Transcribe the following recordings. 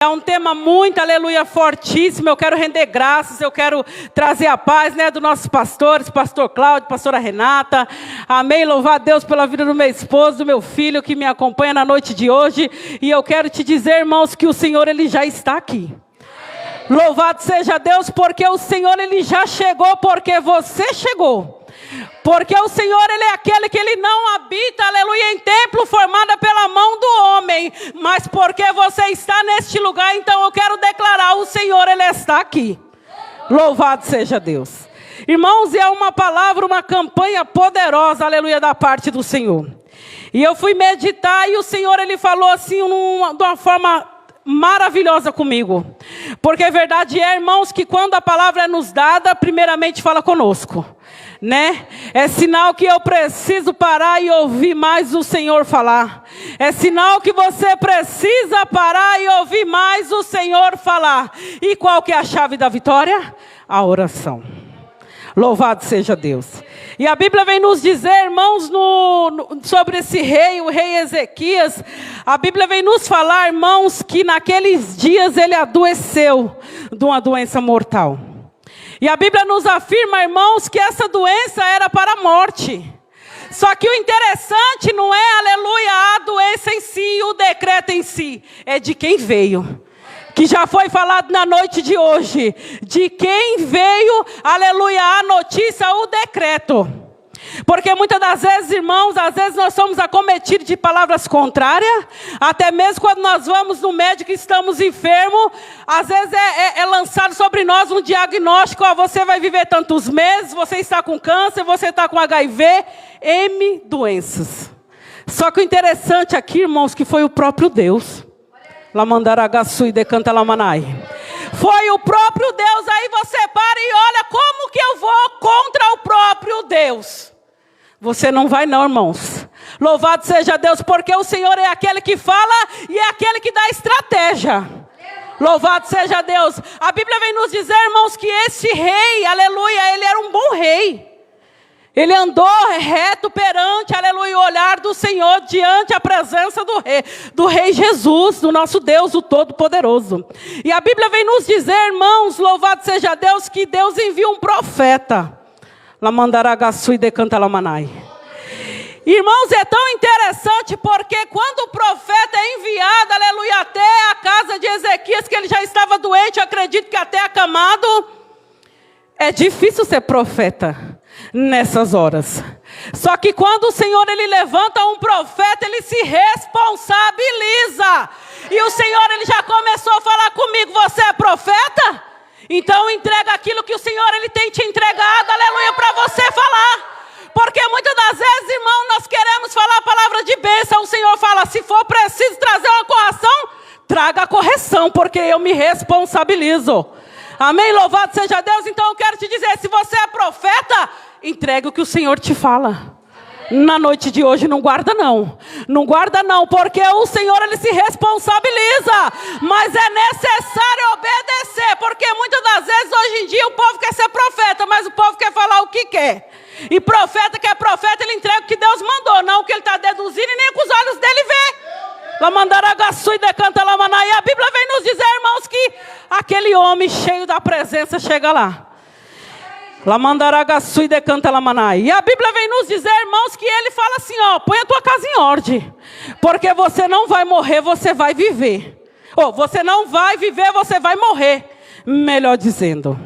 É um tema muito, aleluia, fortíssimo. Eu quero render graças, eu quero trazer a paz, dos nossos pastores, pastor Cláudio, pastora Renata. Amém, louvar a Deus pela vida do meu esposo, do meu filho que me acompanha na noite de hoje. E eu quero te dizer, irmãos, que o Senhor, Ele já está aqui. Louvado seja Deus, porque o Senhor, Ele já chegou, porque você chegou. Porque o Senhor, Ele é aquele que Ele não habita, aleluia, em templo formado pela mão do homem. Mas porque você está neste lugar, então eu quero declarar, o Senhor, Ele está aqui. Louvado seja Deus. Irmãos, é uma palavra, uma campanha poderosa, aleluia, da parte do Senhor. E eu fui meditar e o Senhor, Ele falou assim, de uma forma maravilhosa comigo. Porque a verdade é, irmãos, que quando a palavra é nos dada, primeiramente fala conosco. É sinal que eu preciso parar e ouvir mais o Senhor falar. É sinal que você precisa parar e ouvir mais o Senhor falar. E qual que é a chave da vitória? A oração. Louvado seja Deus. E a Bíblia vem nos dizer, irmãos, sobre esse rei, o rei Ezequias. A Bíblia vem nos falar, irmãos, que naqueles dias ele adoeceu de uma doença mortal. E a Bíblia nos afirma, irmãos, que essa doença era para a morte. Só que o interessante não é, aleluia, a doença em si, o decreto em si. É de quem veio. Que já foi falado na noite de hoje. De quem veio, aleluia, a notícia, o decreto. Porque muitas das vezes, irmãos, às vezes nós somos acometidos de palavras contrárias. Até mesmo quando nós vamos no médico e estamos enfermos, às vezes é lançado sobre nós um diagnóstico. Você vai viver tantos meses, você está com câncer, você está com HIV, M doenças. Só que o interessante aqui, irmãos, que foi o próprio Deus. Lamandaragaçu e decanta lamanai. Foi o próprio Deus. Aí você para e olha, como que eu vou contra o próprio Deus? Você não vai não, irmãos. Louvado seja Deus, porque o Senhor é aquele que fala e é aquele que dá estratégia. Louvado seja Deus. A Bíblia vem nos dizer, irmãos, que esse rei, aleluia, ele era um bom rei. Ele andou reto perante, aleluia, o olhar do Senhor, diante a presença do rei Jesus, do nosso Deus, o Todo-Poderoso. E a Bíblia vem nos dizer, irmãos, louvado seja Deus, que Deus envia um profeta. Lamandaragaçu e decanta lamanai. Irmãos, é tão interessante porque quando o profeta é enviado, aleluia, até a casa de Ezequias, que ele já estava doente, eu acredito que até acamado, é difícil ser profeta nessas horas. Só que quando o Senhor, Ele levanta um profeta, Ele se responsabiliza. E o Senhor, Ele já começou a falar comigo, você é profeta? Então entrega aquilo que o Senhor, Ele tem te entregado, aleluia, para você falar. Porque muitas das vezes, irmão, nós queremos falar a palavra de bênção. O Senhor fala, se for preciso trazer uma correção, traga a correção, porque eu me responsabilizo. Amém? Louvado seja Deus. Então eu quero te dizer, se você é profeta, entregue o que o Senhor te fala. Na noite de hoje não guarda não. Não guarda não, porque o Senhor, Ele se responsabiliza. Mas é necessário obedecer, porque muitas das vezes hoje em dia o povo quer ser profeta, mas o povo quer falar o que quer. E profeta que é profeta, ele entrega o que Deus mandou, não o que ele está deduzindo e nem com os olhos dele vê. Lamandaragaçu e decanta lamanai. E a Bíblia vem nos dizer, irmãos, que aquele homem cheio da presença chega lá. Lamandaragaçu e decanta lamanai. E a Bíblia vem nos dizer, irmãos, que ele fala assim, põe a tua casa em ordem. Porque você não vai morrer, você vai viver. Ou você não vai viver, você vai morrer. Melhor dizendo.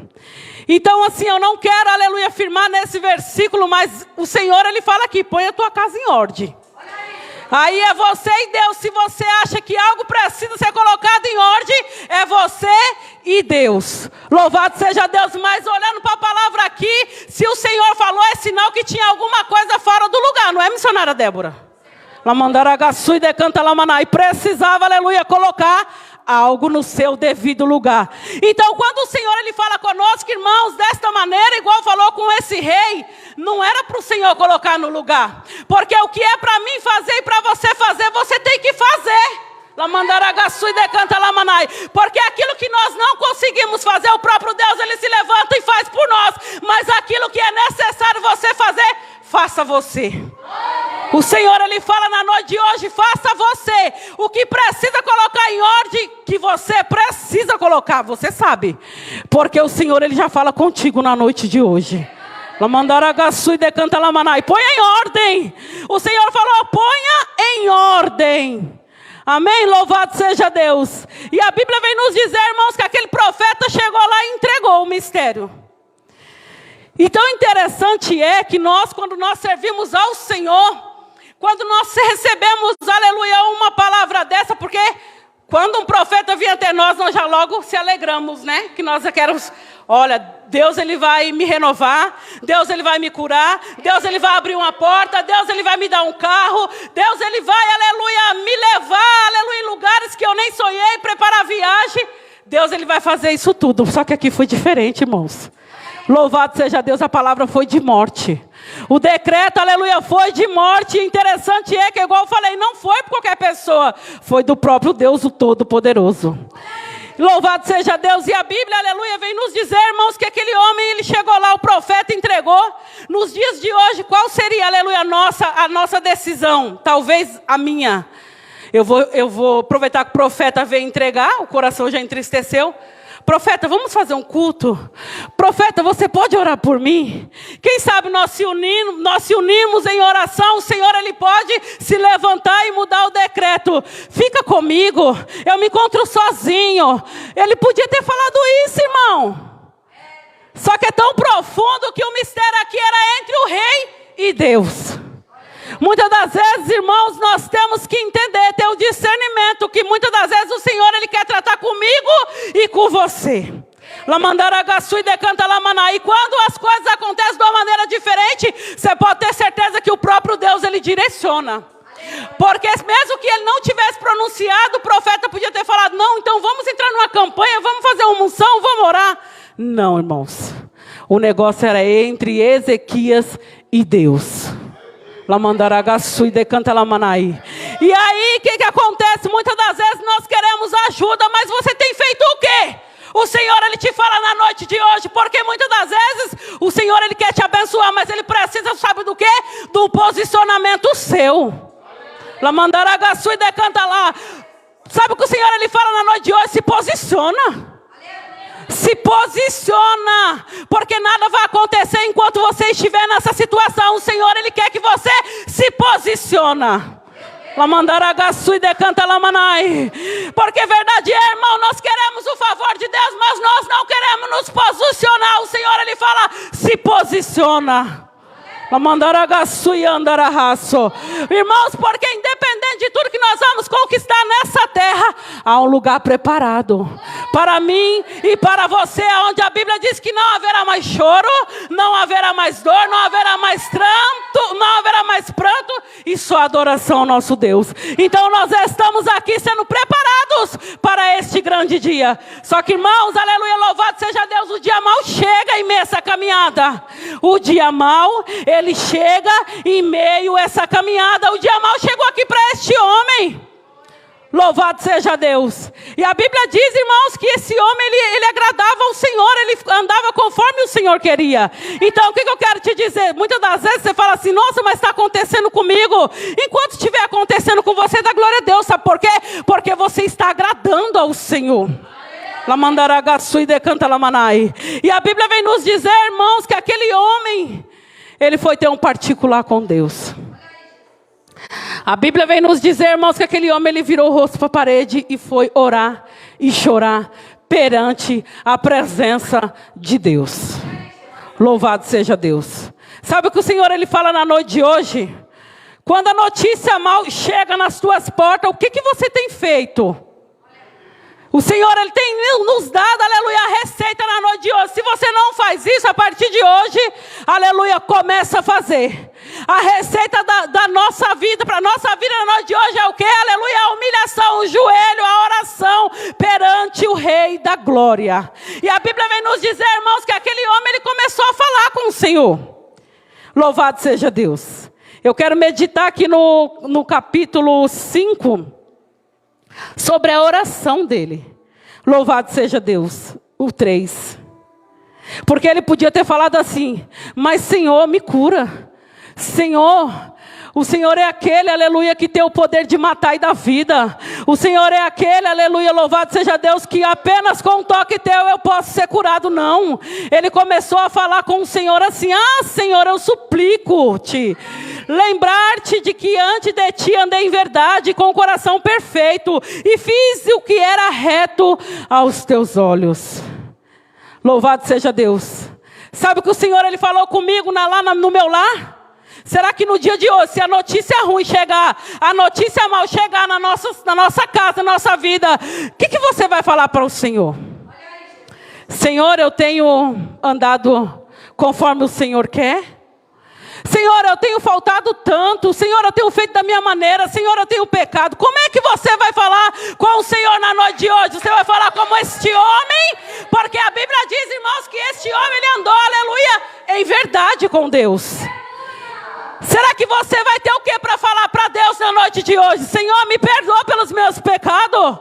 Então assim, eu não quero, aleluia, afirmar nesse versículo, mas o Senhor, Ele fala aqui, põe a tua casa em ordem. Aí é você e Deus. Se você acha que algo precisa ser colocado em ordem, é você e Deus. Louvado seja Deus. Mas olhando para a palavra aqui, se o Senhor falou, é sinal que tinha alguma coisa fora do lugar. Não é, missionária Débora? Lamandaragaçu e decanta lamanai. Precisava, aleluia, colocar algo no seu devido lugar. Então quando o Senhor, Ele fala conosco, irmãos, desta maneira, igual falou com esse rei, não era para o Senhor colocar no lugar. Porque o que é para mim fazer e para você fazer, você tem que fazer. Lamandaragaçu e decanta lamanai. Porque aquilo que nós não conseguimos fazer, o próprio Deus, Ele se levanta e faz por nós. Mas aquilo que é necessário você fazer, faça você. O Senhor, Ele fala na noite de hoje, faça você. O que precisa colocar em ordem, que você precisa colocar, você sabe. Porque o Senhor, Ele já fala contigo na noite de hoje. Lamandaragaçu e decanta lamanai. Ponha em ordem. O Senhor falou, ponha em ordem. Amém? Louvado seja Deus. E a Bíblia vem nos dizer, irmãos, que aquele profeta chegou lá e entregou o mistério. E tão interessante é que nós, quando nós servimos ao Senhor, quando nós recebemos, aleluia, uma palavra dessa, porque quando um profeta vem até nós, nós já logo se alegramos, né? Que nós queremos, olha, Deus Ele vai me renovar, Deus Ele vai me curar, Deus Ele vai abrir uma porta, Deus Ele vai me dar um carro, Deus Ele vai, aleluia, me levar, aleluia, em lugares que eu nem sonhei, preparar a viagem. Deus Ele vai fazer isso tudo, só que aqui foi diferente, irmãos. Louvado seja Deus, a palavra foi de morte. O decreto, aleluia, foi de morte. Interessante é que, igual eu falei, não foi por qualquer pessoa, foi do próprio Deus, o Todo-Poderoso. Louvado seja Deus. E a Bíblia, aleluia, vem nos dizer, irmãos, que aquele homem, ele chegou lá, o profeta entregou. Nos dias de hoje, qual seria, aleluia, a nossa decisão? Talvez a minha. Eu vou aproveitar que o profeta veio entregar, o coração já entristeceu. Profeta, vamos fazer um culto? Profeta, você pode orar por mim? Quem sabe nós se unimos em oração, o Senhor Ele pode se levantar e mudar o decreto. Fica comigo, eu me encontro sozinho. Ele podia ter falado isso, irmão. Só que é tão profundo que o mistério aqui era entre o rei e Deus. Muitas das vezes, irmãos, nós temos que entender, ter o discernimento, que muitas das vezes o Senhor, Ele quer tratar comigo e com você. Lamandaragaçu e decanta lamaná. E quando as coisas acontecem de uma maneira diferente, você pode ter certeza que o próprio Deus, Ele direciona. Porque mesmo que ele não tivesse pronunciado, o profeta podia ter falado, não, então vamos entrar numa campanha, vamos fazer uma unção, vamos orar. Não, irmãos. O negócio era entre Ezequias e Deus. Lamandaragaçu e decanta lamanai. E aí, o que acontece? Muitas das vezes nós queremos ajuda, mas você tem feito o quê? O Senhor, Ele te fala na noite de hoje, porque muitas das vezes o Senhor, Ele quer te abençoar, mas Ele precisa, sabe do quê? Do posicionamento seu. Lamandaragaçu e decanta lá. Sabe o que o Senhor, Ele fala na noite de hoje? Se posiciona. Se posiciona, porque nada vai acontecer enquanto você estiver nessa situação. O Senhor, Ele quer que você se posiciona. Lamandaragaçu e decanta lamanai. Porque verdade é, irmão, nós queremos o favor de Deus, mas nós não queremos nos posicionar. O Senhor, Ele fala, se posiciona. Lamandaragaçu e andararraço. Irmãos, porque independente de tudo que nós vamos conquistar nessa terra, há um lugar preparado para mim e para você, onde a Bíblia diz que não haverá mais choro, não haverá mais dor, não haverá mais pranto e só adoração ao nosso Deus. Então nós estamos aqui sendo preparados para este grande dia. Só que, irmãos, aleluia, louvado seja Deus, o dia mau chega em meio a essa caminhada. O dia mau, ele chega em meio a essa caminhada. O dia mau chegou aqui para este homem. Louvado seja Deus. E a Bíblia diz, irmãos, que esse homem, ele agradava ao Senhor, ele andava conforme o Senhor queria. Então, o que eu quero te dizer? Muitas das vezes você fala assim, nossa, mas está acontecendo comigo. Enquanto estiver acontecendo com você, dá glória a Deus. Sabe por quê? Porque você está agradando ao Senhor. Lamandaragaçu e decanta lamanai. E a Bíblia vem nos dizer, irmãos, que aquele homem, ele foi ter um particular com Deus. A Bíblia vem nos dizer, irmãos, que aquele homem, ele virou o rosto para a parede e foi orar e chorar perante a presença de Deus. Louvado seja Deus. Sabe o que o Senhor, Ele fala na noite de hoje? Quando a notícia mal chega nas tuas portas, o que você tem feito? O Senhor, Ele tem nos dado, aleluia, a receita na noite de hoje. Se você não faz isso, a partir de hoje, aleluia, começa a fazer. A receita da nossa vida, para a nossa vida na noite de hoje é o quê? Aleluia, a humilhação, o joelho, a oração perante o Rei da Glória. E a Bíblia vem nos dizer, irmãos, que aquele homem, ele começou a falar com o Senhor. Louvado seja Deus. Eu quero meditar aqui no capítulo 5, sobre a oração dele. Louvado seja Deus. O 3. Porque ele podia ter falado assim, mas Senhor, me cura. Senhor, O Senhor é aquele, aleluia, que tem o poder de matar e dar vida. O Senhor é aquele, aleluia, louvado seja Deus, que apenas com um toque teu eu posso ser curado. Não. Ele começou a falar com o Senhor assim: ah, Senhor, eu suplico-te lembrar-te de que antes de ti andei em verdade, com o coração perfeito, e fiz o que era reto aos teus olhos. Louvado seja Deus. Sabe o que o Senhor ele falou comigo lá no meu lar? Será que no dia de hoje, se a notícia ruim chegar, a notícia mal chegar na nossa casa, na nossa vida, o que você vai falar para o Senhor? Senhor, eu tenho andado conforme o Senhor quer? Senhor, eu tenho faltado tanto. Senhor, eu tenho feito da minha maneira. Senhor, eu tenho pecado. Como é que você vai falar com o Senhor na noite de hoje? Você vai falar como este homem? Porque a Bíblia diz, irmãos, que este homem, ele andou, aleluia, em verdade com Deus. Será que você vai ter o que para falar para Deus na noite de hoje? Senhor, me perdoa pelos meus pecados.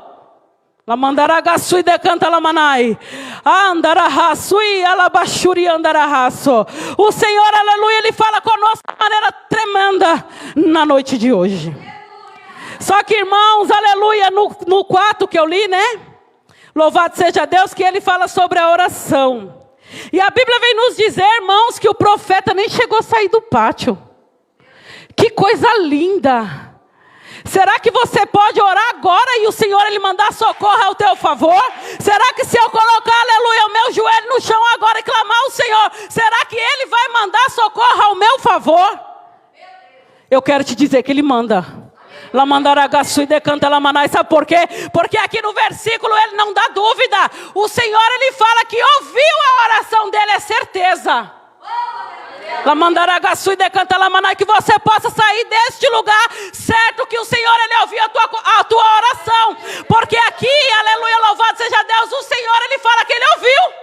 Lamandaragaçui decanta lamanai. Andarahaçui alabachuri andarahaço. O Senhor, aleluia, ele fala conosco de maneira tremenda na noite de hoje. Só que, irmãos, aleluia, no 4 que eu li, né? Louvado seja Deus, que ele fala sobre a oração. E a Bíblia vem nos dizer, irmãos, que o profeta nem chegou a sair do pátio. Que coisa linda! Será que você pode orar agora e o Senhor ele mandar socorro ao teu favor? Será que se eu colocar, aleluia, o meu joelho no chão agora e clamar ao Senhor, será que ele vai mandar socorro ao meu favor? Eu quero te dizer que ele manda. Lamandaragaçu e decanta lamanai. Sabe por quê? Porque aqui no versículo ele não dá dúvida. O Senhor ele fala que ouviu a oração dele, é certeza. Lamandaragaçu e decanta lamanai, que você possa sair deste lugar certo que o Senhor ele ouviu a tua oração, porque aqui, aleluia, louvado seja Deus, o Senhor ele fala que ele ouviu.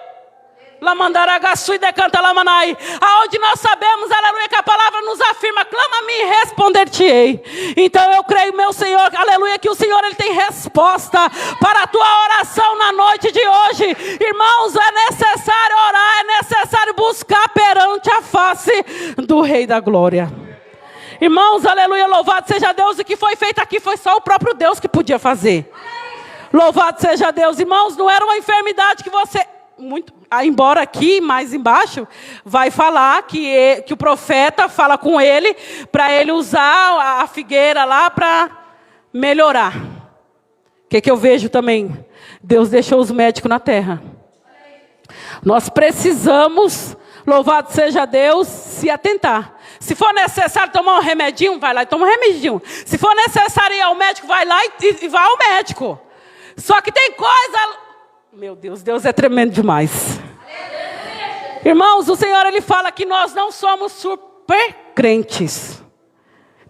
Lamandaragaçu e decanta lamanai, aonde nós sabemos, aleluia, que a palavra nos afirma: clama-me e responder-te-ei. Então eu creio, meu Senhor, aleluia, que o Senhor ele tem resposta para a tua oração na noite de hoje. Irmãos, é necessário orar, é necessário buscar perante a face do Rei da Glória. Irmãos, aleluia, louvado seja Deus. O que foi feito aqui foi só o próprio Deus que podia fazer. Louvado seja Deus. Irmãos, não era uma enfermidade que você... embora aqui, mais embaixo, vai falar que o profeta fala com ele, para ele usar a figueira lá para melhorar. O que eu vejo também? Deus deixou os médicos na terra. Nós precisamos, louvado seja Deus, se atentar. Se for necessário tomar um remedinho, vai lá e toma um remedinho. Se for necessário ir ao médico, vai lá e vai ao médico. Só que tem coisa... Meu Deus, Deus é tremendo demais. Irmãos, o Senhor ele fala que nós não somos super crentes.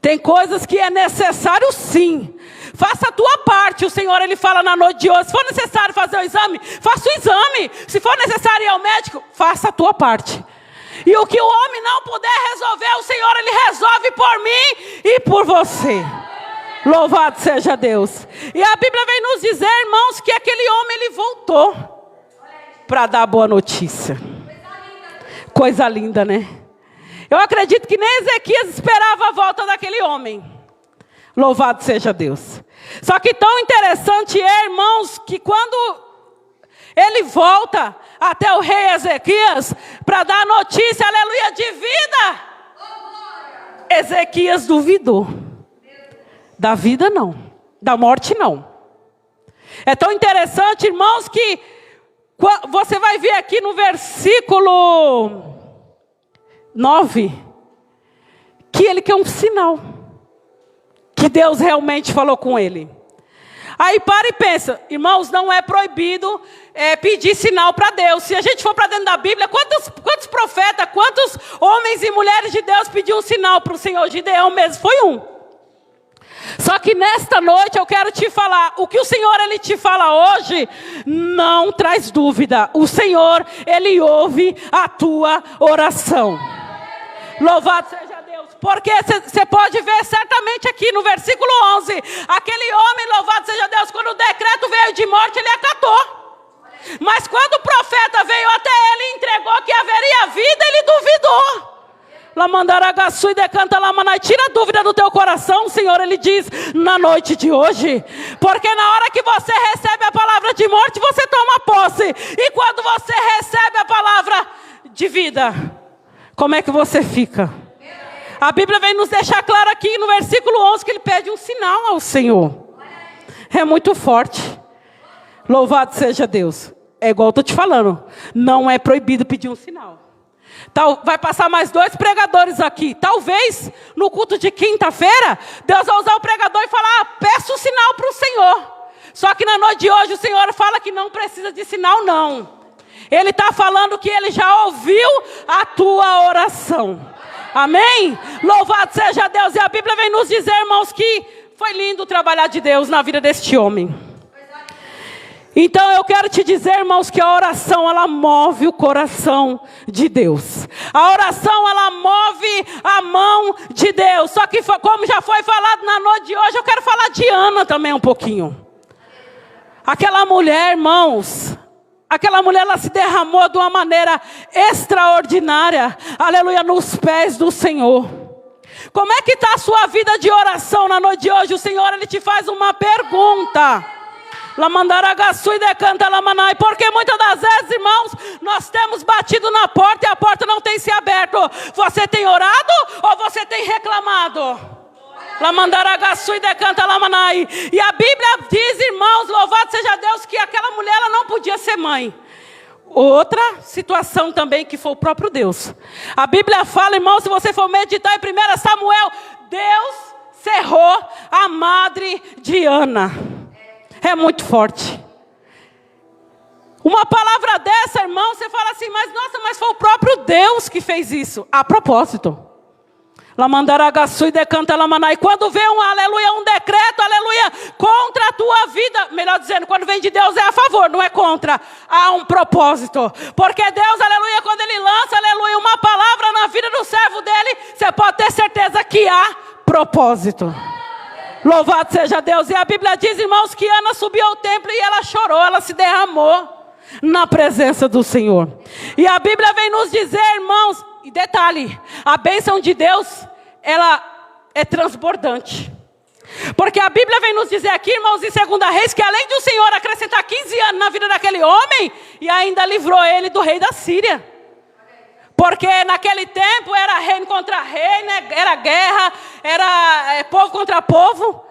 Tem coisas que é necessário sim. Faça a tua parte. O Senhor ele fala na noite de hoje: se for necessário fazer o exame, faça o exame. Se for necessário ir ao médico, faça a tua parte. E o que o homem não puder resolver, o Senhor ele resolve por mim e por você. Louvado seja Deus. E a Bíblia vem nos dizer, irmãos, que aquele homem ele voltou para dar boa notícia. Coisa linda, né? Eu acredito que nem Ezequias esperava a volta daquele homem. Louvado seja Deus. Só que tão interessante é, irmãos, que quando ele volta até o rei Ezequias para dar notícia, aleluia, de vida, Ezequias duvidou. Da vida não, da morte não. É tão interessante, irmãos, que você vai ver aqui no versículo 9, que ele quer um sinal, que Deus realmente falou com ele. Aí para e pensa, irmãos, não é proibido pedir sinal para Deus. Se a gente for para dentro da Bíblia, quantos profetas, quantos homens e mulheres de Deus pediram um sinal para o Senhor? Gideão mesmo foi um. Só que nesta noite eu quero te falar, o que o Senhor ele te fala hoje, não traz dúvida. O Senhor, ele ouve a tua oração. Louvado seja Deus. Porque você pode ver certamente aqui no versículo 11, aquele homem, louvado seja Deus, quando o decreto veio de morte, ele acatou. Mas quando o profeta veio até ele e entregou que haveria vida, ele duvidou. Lamandaragaçu e decanta lamanai. Tira a dúvida do teu coração, o Senhor, Ele diz, na noite de hoje. Porque na hora que você recebe a palavra de morte, você toma posse. E quando você recebe a palavra de vida, como é que você fica? A Bíblia vem nos deixar claro aqui no versículo 11 que Ele pede um sinal ao Senhor. É muito forte. Louvado seja Deus. É igual eu estou te falando. Não é proibido pedir um sinal. Vai passar mais 2 pregadores aqui. Talvez no culto de quinta-feira, Deus vai usar o pregador e falar, peça um sinal para o Senhor. Só que na noite de hoje o Senhor fala que não precisa de sinal não. Ele está falando que Ele já ouviu a tua oração. Amém? Louvado seja Deus. E a Bíblia vem nos dizer, irmãos, que foi lindo trabalhar de Deus na vida deste homem. Então eu quero te dizer, irmãos, que a oração, ela move o coração de Deus. A oração, ela move a mão de Deus. Só que como já foi falado na noite de hoje, eu quero falar de Ana também um pouquinho. Aquela mulher, irmãos, aquela mulher, ela se derramou de uma maneira extraordinária, aleluia, nos pés do Senhor. Como é que está a sua vida de oração na noite de hoje? O Senhor, Ele te faz uma pergunta. Lamandaragaçu e decanta lamanai. Porque muitas das vezes, irmãos, nós temos batido na porta e a porta não tem se aberto. Você tem orado ou você tem reclamado? Lamandaragaçu e decanta lamanai. E a Bíblia diz, irmãos, louvado seja Deus, que aquela mulher, ela não podia ser mãe. Outra situação também que foi o próprio Deus. A Bíblia fala, irmão, se você for meditar em 1 Samuel, Deus cerrou a madre de Ana. É muito forte. Uma palavra dessa, irmão, você fala assim, mas nossa, mas foi o próprio Deus que fez isso. A propósito. Lamandaragaçu e decanta lamanai. Quando vem um aleluia, um decreto, aleluia, contra a tua vida, melhor dizendo, quando vem de Deus é a favor, não é contra. Há um propósito. Porque Deus, aleluia, quando Ele lança, aleluia, uma palavra na vida do servo dele, você pode ter certeza que há propósito. Louvado seja Deus. E a Bíblia diz, irmãos, que Ana subiu ao templo e ela chorou, ela se derramou na presença do Senhor. E a Bíblia vem nos dizer, irmãos, e detalhe, a bênção de Deus, ela é transbordante. Porque a Bíblia vem nos dizer aqui, irmãos, em 2 Reis, que além de o Senhor acrescentar 15 anos na vida daquele homem, e ainda livrou ele do rei da Síria. Porque naquele tempo era reino contra reino, era guerra, era povo contra povo.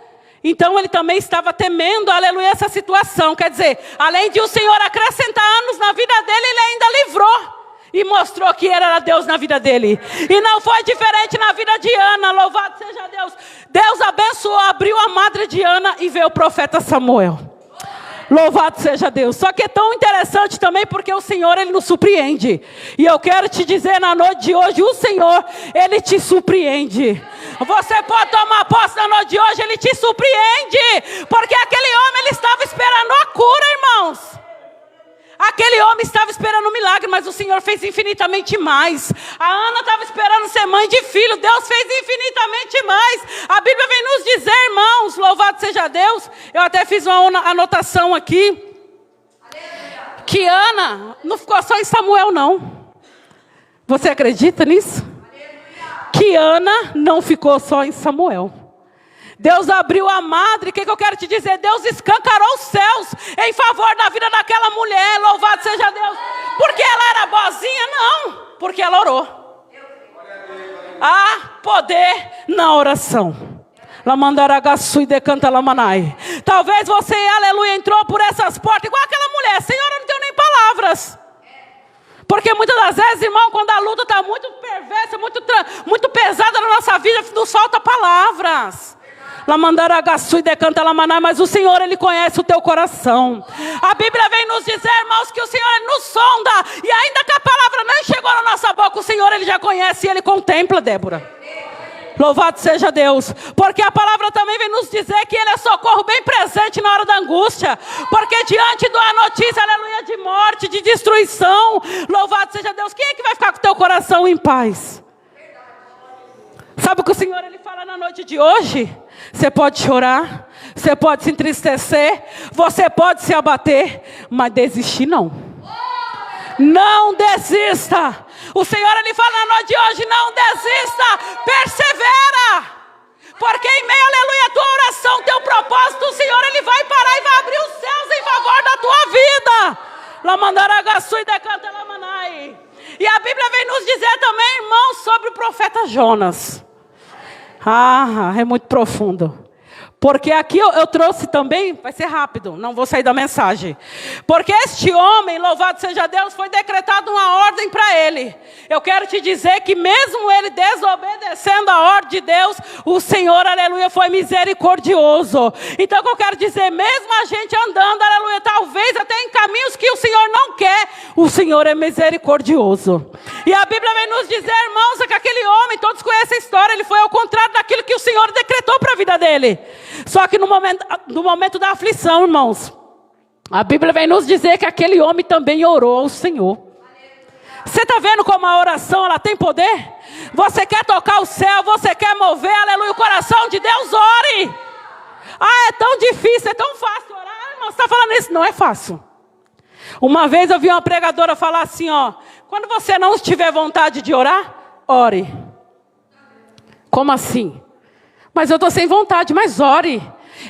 Então ele também estava temendo, aleluia, essa situação. Quer dizer, além de o Senhor acrescentar anos na vida dele, Ele ainda livrou. E mostrou que Ele era Deus na vida dele. E não foi diferente na vida de Ana, louvado seja Deus. Deus abençoou, abriu a madre de Ana e veio o profeta Samuel. Louvado seja Deus. Só que é tão interessante também porque o Senhor, Ele nos surpreende. E eu quero te dizer na noite de hoje, o Senhor, Ele te surpreende. Você pode tomar posse na noite de hoje, Ele te surpreende. Porque aquele homem, ele estava esperando a cura, irmãos. Aquele homem estava esperando um milagre, mas o Senhor fez infinitamente mais. A Ana estava esperando ser mãe de filho, Deus fez infinitamente mais. A Bíblia vem nos dizer, irmãos, louvado seja Deus. Eu até fiz uma anotação aqui. Que Ana não ficou só em Samuel, não. Você acredita nisso? Que Ana não ficou só em Samuel. Deus abriu a madre, o que eu quero te dizer? Deus escancarou os céus em favor da vida daquela mulher, louvado seja Deus. Porque ela era boazinha? Não, porque ela orou. Há poder na oração. Lamandaragaçu e decanta lamanai. Talvez você, aleluia, entrou por essas portas igual aquela mulher. Senhor, eu não tenho nem palavras. Porque muitas das vezes, irmão, quando a luta está muito perversa, muito pesada na nossa vida, nos falta palavras. Lamandaragaçu e decanta lamanai, mas o Senhor, Ele conhece o teu coração. A Bíblia vem nos dizer, irmãos, que o Senhor, Ele nos sonda. E ainda que a palavra não chegou na nossa boca, o Senhor, Ele já conhece e Ele contempla, Débora. Louvado seja Deus. Porque a palavra também vem nos dizer que Ele é socorro bem presente na hora da angústia. Porque diante da notícia, aleluia, de morte, de destruição, louvado seja Deus, quem é que vai ficar com o teu coração em paz? Sabe o que o Senhor, Ele fala na noite de hoje? Você pode chorar, você pode se entristecer, você pode se abater, mas desistir não. Não desista. O Senhor, Ele fala na noite de hoje, não desista, persevera. Porque em meio, aleluia, a tua oração, teu propósito, o Senhor, Ele vai parar e vai abrir os céus em favor da tua vida. Lamandaragaçu e decanta lamanai. E a Bíblia vem nos dizer também, irmãos, sobre o profeta Jonas. É muito profundo. Porque aqui eu trouxe também, vai ser rápido, não vou sair da mensagem. Porque este homem, louvado seja Deus, foi decretado uma ordem para ele. Eu quero te dizer que mesmo ele desobedecendo a ordem de Deus, o Senhor, aleluia, foi misericordioso. Então o que eu quero dizer, mesmo a gente andando, aleluia, talvez até em caminhos que o Senhor não quer, o Senhor é misericordioso. E a Bíblia vem nos dizer, irmãos, que aquele homem, todos conhecem a história, ele foi ao contrário daquilo que o Senhor decretou para a vida dele. Só que no momento da aflição, irmãos, a Bíblia vem nos dizer que aquele homem também orou ao Senhor. Você está vendo como a oração ela tem poder? Você quer tocar o céu, você quer mover, aleluia, o coração de Deus, ore. É tão difícil, é tão fácil orar, irmão. Você está falando isso? Não é fácil. Uma vez eu vi uma pregadora falar assim, quando você não tiver vontade de orar, ore. Como assim? Mas eu estou sem vontade, mas ore.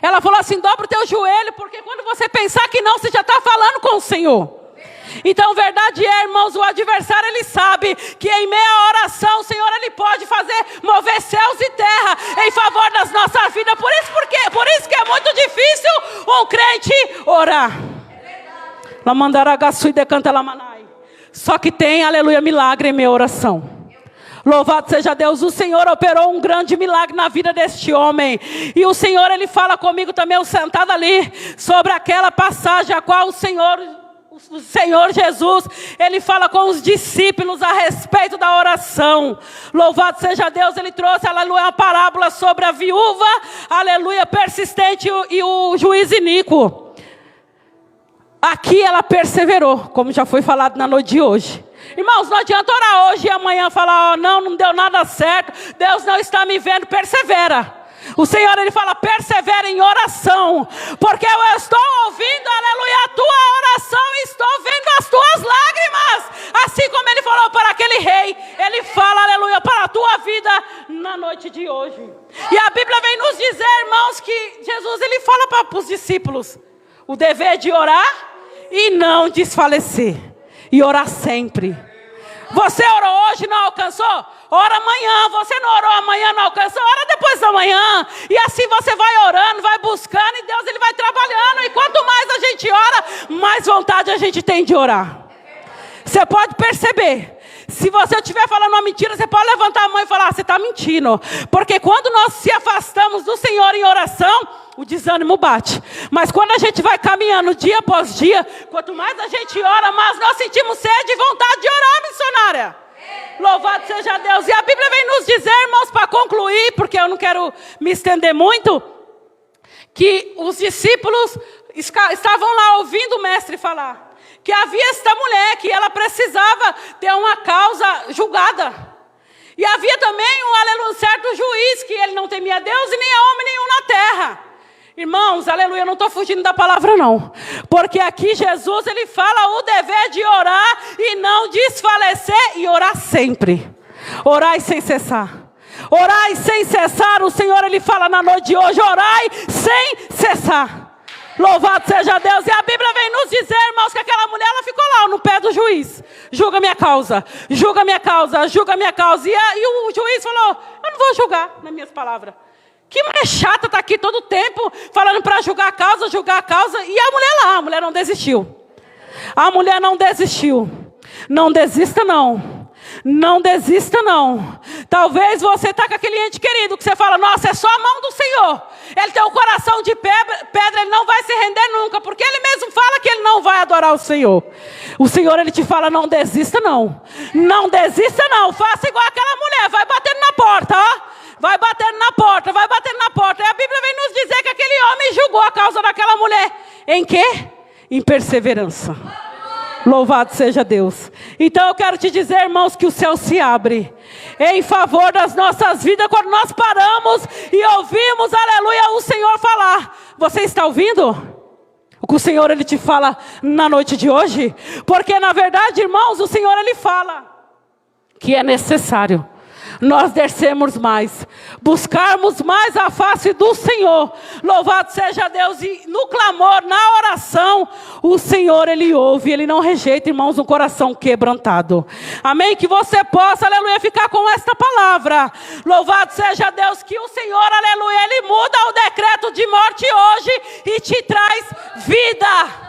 Ela falou assim, dobra o teu joelho, porque quando você pensar que não, você já está falando com o Senhor. Então, verdade é, irmãos, o adversário, ele sabe que em meia oração, o Senhor, ele pode mover céus e terra em favor das nossas vidas. Por isso que é muito difícil um crente orar. Lamandaragaçu e decanta lamanai. Só que tem, aleluia, milagre em minha oração. Louvado seja Deus, o Senhor operou um grande milagre na vida deste homem. E o Senhor, Ele fala comigo também, eu sentado ali, sobre aquela passagem a qual o Senhor Jesus, Ele fala com os discípulos a respeito da oração. Louvado seja Deus, Ele trouxe, aleluia, uma parábola sobre a viúva, aleluia, persistente e o juiz iníquo. Aqui ela perseverou, como já foi falado na noite de hoje. Irmãos, não adianta orar hoje e amanhã falar, não deu nada certo, Deus não está me vendo, persevera. O Senhor, Ele fala, persevera em oração, porque eu estou ouvindo, aleluia, a tua oração e estou vendo as tuas lágrimas. Assim como Ele falou para aquele rei, Ele fala, aleluia, para a tua vida na noite de hoje. E a Bíblia vem nos dizer, irmãos, que Jesus, Ele fala para os discípulos, o dever de orar e não desfalecer. E orar sempre. Você orou hoje, não alcançou? Ora amanhã. Você não orou amanhã, não alcançou? Ora depois da manhã. E assim você vai orando, vai buscando, e Deus, Ele vai trabalhando. E quanto mais a gente ora, mais vontade a gente tem de orar. Você pode perceber. Se você estiver falando uma mentira, você pode levantar a mão e falar, você está mentindo. Porque quando nós se afastamos do Senhor em oração, o desânimo bate. Mas quando a gente vai caminhando dia após dia, quanto mais a gente ora, mais nós sentimos sede e vontade de orar, missionária. Louvado seja Deus. E a Bíblia vem nos dizer, irmãos, para concluir, porque eu não quero me estender muito, que os discípulos estavam lá ouvindo o mestre falar. Que havia esta mulher, que ela precisava ter uma causa julgada. E havia também um certo juiz, que ele não temia Deus e nem a homem nenhum na terra. Irmãos, aleluia, eu não estou fugindo da palavra não. Porque aqui Jesus, Ele fala o dever de orar e não desfalecer e orar sempre. Orai sem cessar. Orai sem cessar, o Senhor, Ele fala na noite de hoje, orai sem cessar. Louvado seja Deus. E a Bíblia vem nos dizer, irmãos, que aquela mulher, ela ficou lá no pé do juiz. Julga minha causa, julga minha causa, julga minha causa. E o juiz falou, eu não vou julgar, nas minhas palavras. Que mulher chata está aqui todo o tempo, falando para julgar a causa. E a mulher lá, a mulher não desistiu. A mulher não desistiu. Não desista não. Não desista não. Talvez você está com aquele ente querido que você fala, nossa, é só a mão do Senhor. Ele tem um coração de pedra, ele não vai se render nunca, porque ele mesmo fala que ele não vai adorar o Senhor. O Senhor, Ele te fala, não desista não. Não desista não. Faça igual aquela mulher, vai batendo na porta, ó. Vai batendo na porta, vai batendo na porta. E a Bíblia vem nos dizer que aquele homem julgou a causa daquela mulher. Em quê? Em perseverança. Louvado seja Deus. Então eu quero te dizer, irmãos, que o céu se abre em favor das nossas vidas quando nós paramos e ouvimos, aleluia, o Senhor falar. Você está ouvindo o que o Senhor, Ele te fala na noite de hoje? Porque na verdade, irmãos, o Senhor, Ele fala. que é necessário nós descermos mais, buscarmos mais a face do Senhor. Louvado seja Deus. E no clamor, na oração, o Senhor, Ele ouve, Ele não rejeita, irmãos, um coração quebrantado. Amém? Que você possa, aleluia, ficar com esta palavra. Louvado seja Deus, que o Senhor, aleluia, Ele muda o decreto de morte hoje e te traz vida.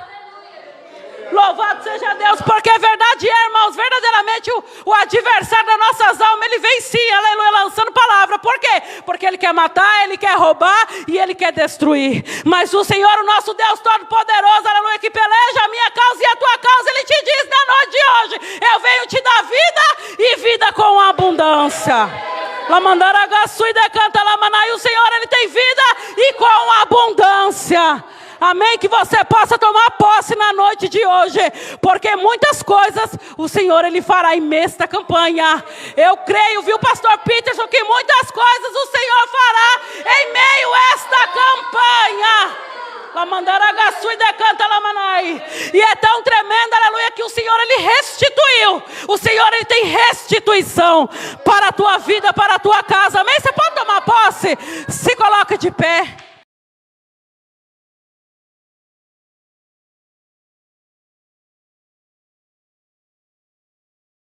Louvado seja Deus, porque é verdade, irmãos, verdadeiramente o adversário das nossas almas, ele vem sim, aleluia, lançando palavra. Por quê? Porque ele quer matar, ele quer roubar e ele quer destruir. Mas o Senhor, o nosso Deus Todo-Poderoso, aleluia, que peleja a minha causa e a tua causa, Ele te diz na noite de hoje: eu venho te dar vida e vida com abundância. Lamandaragaçu e decanta lamanai, o Senhor, Ele tem vida e com abundância. Amém? Que você possa tomar posse na noite de hoje, porque muitas coisas o Senhor, Ele fará em esta campanha. Eu creio, viu, pastor Peterson, que muitas coisas o Senhor fará em meio a esta campanha. Lamandaragaçu e decanta lamanai. E é tão tremendo, aleluia, que o Senhor, Ele restituiu. O Senhor, Ele tem restituição para a tua vida, para a tua casa. Amém? Você pode tomar posse? Se coloque de pé.